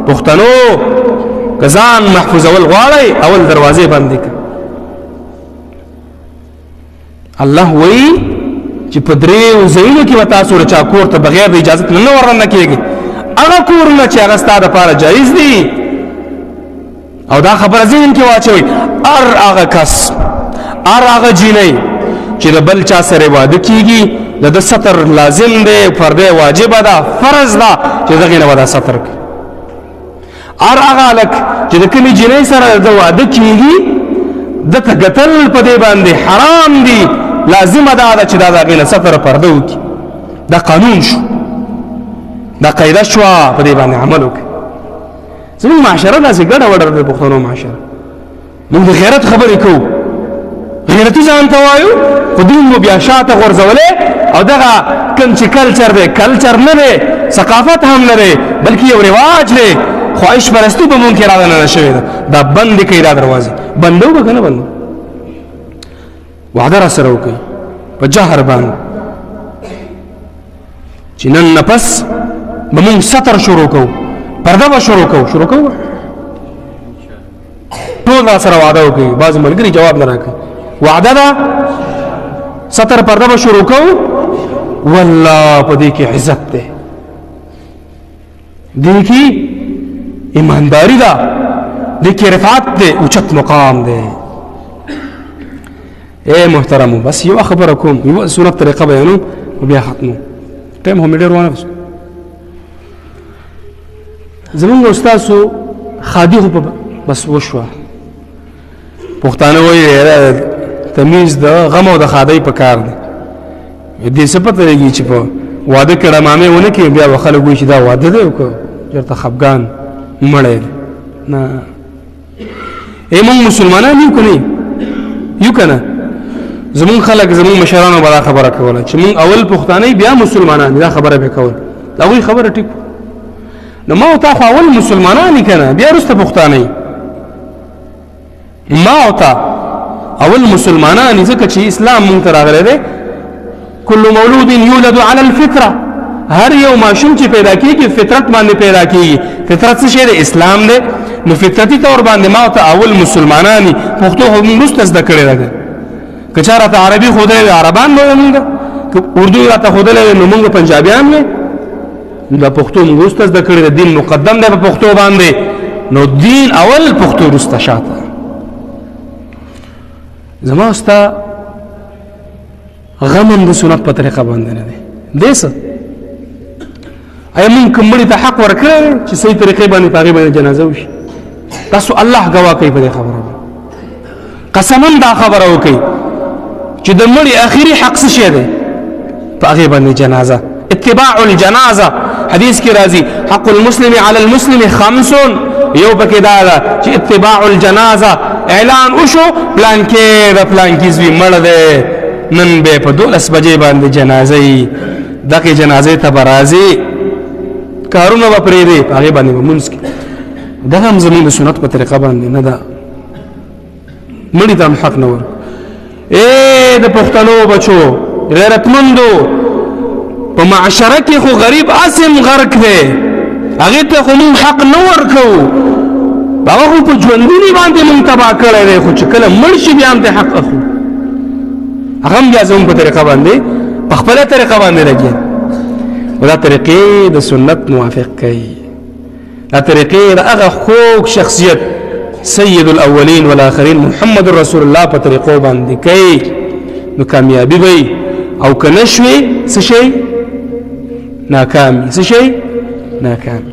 پښتنو کزان محفوظ اول غواړي اول دروازې بندې کړه. الله وی چې په دریو ځایونو کې وتا سور چا کور ته بغیر د اجازه نه ورننه کېږي. هغه کورونه چې هغه ستاسو لپاره جایز دي او دا خبره ذهن کې واچوي، هغه کس هغه جینۍ چې د بل چا سره واده کیږي د ستر لازم دی، پرده واجب ده، فرض ده چې دغه نه ودا ستر کوي. هغه لک چې د کومې جینۍ سره د واده کیږي د تقتل په دی باندې حرام دي، لازم ده چې دا دغه نه ستر پرده وکي. دا قانون شو، دا قاعده شو، په دی باندې عمل وکي. زموږ معاشره داسې ګډه وډه د پښتنو معاشره. موږ د غیرت خبرې کوو، غیرتي ځان ته وایو، خو دین مو بیا شاته غورځولې او دغه کوم چې کلچر دی، کلچر نه دی، ثقافت هم نه دی، بلکې یو رواج دی، خواهش پرستی په مونږ کې راننه شوې ده. دا بندې کوي، دا دروازې بندو به که نه بندو؟ وعده را سره وکړئ په جهر باندې چې نن نه پس به مونږ ستر شروع کوو، پرده به شروع کوو. ټول را سره وعده وکړئ. بعضې ملګري جواب نه راکوي. وعده ده ستر پرده به شروع کوو. والله په دې کې عزت دی، دې کې ایمانداری ده، دې کې رفعت دی، اوچت مقام دی. اے محترمو، بس یو خبره کوم، یو سنت طریقه بیانوم او بیا ختمو. ټایم هم ډېر وانه زمونږ استادو خادي خو بس وشوه. پښتانه وایي تمیز د غم او د خادۍ په کار دی. دې څه پته لګي چې په واده کې ډمامې ونه کړي، بیا به خلک وایي چې دا واده دی او که چېرته خفګان مړی دی. نه، موږ مسلمانان یو که نه یو که نه؟ زمونږ خلک زمونږ مشرانو به دا خبره کوله چې مونږ اول پښتانه بیا مسلمانان، دا خبره به کول. د هغوی خبره ټیک. نو ما او تا خو اول مسلمانان یې که نه، بیا وروسته پښتانه یې. ما او تا اول مسلمانان یې، ځکه چې اسلام مونږ ته راغلی دی. کل مولود یولد علی الفطره، هر یو ماشوم چې پیدا کیږي فطرت باندې پیدا کیږي. فطرت څه شی دی؟ اسلام دی. نو فطرتي طور باندې ما ته اول مسلمانان پښتو هم وروسته زده کړې ده. که چا راته عربي ښودلی وي عربان به موږ، که اردو راته ښودلی وي نو موږ پنجابیان وي. دا پښتو موږ وروسته زده کړې ده. دین مقدم دی په پښتو باندې، نو دین اول، پښتو وروسته شاته. زما ستا غم هم د سنت په طریقه باندې نه دی. دی څه ایا مونږ کوم مړي ته حق ورکړی چې صحیح طریقې باندې په هغې باندې جنازه وشي؟ تاسو الله ګواه کوي په دې خبره باندې. قسما دا خبره وکړئ چې د مړي اخري حق څه شی دی؟ په هغې باندې جنازه، اتباع الجنازه. حدیث کې راځي حق المسلم علی المسلم خمس، یو پکې دا ده چې اتباع الجنازه. اعلان وشو پلان کې د پلان کې زوی مړ دی، نن به په 12 بجې باندې جنازه یې، دغې جنازې ته به راځي، کارونه به پرېږدي، په هغې باندې به مونځ کړي. دغه هم زموږ د سنت په طریقه باندې نه ده. مړي ته هم حق نه ورکړو. د پښتنو بچو غیرتمندو، په معاشره کې خو غریب اسم غرق دی، هغې ته خو مونږ حق نه ورکوو. هغه خو په ژوندوني باندې مونږ تباه کړی دی، خو چې کله مړ شي بیا هم ته حق اخلو. هغه هم بیا زموږ په طریقه باندې، په خپله طریقه باندې لګي. و دا طریقې د سنت موافق کوي. دا طریقې د هغه خوږ شخصیت سید الاولین والآخرین محمد رسول الله په طریقو باندې کوي، نو کامیابی وي. او که نه شوې څه شی؟ ناکامي. څه شی؟ ناکامي.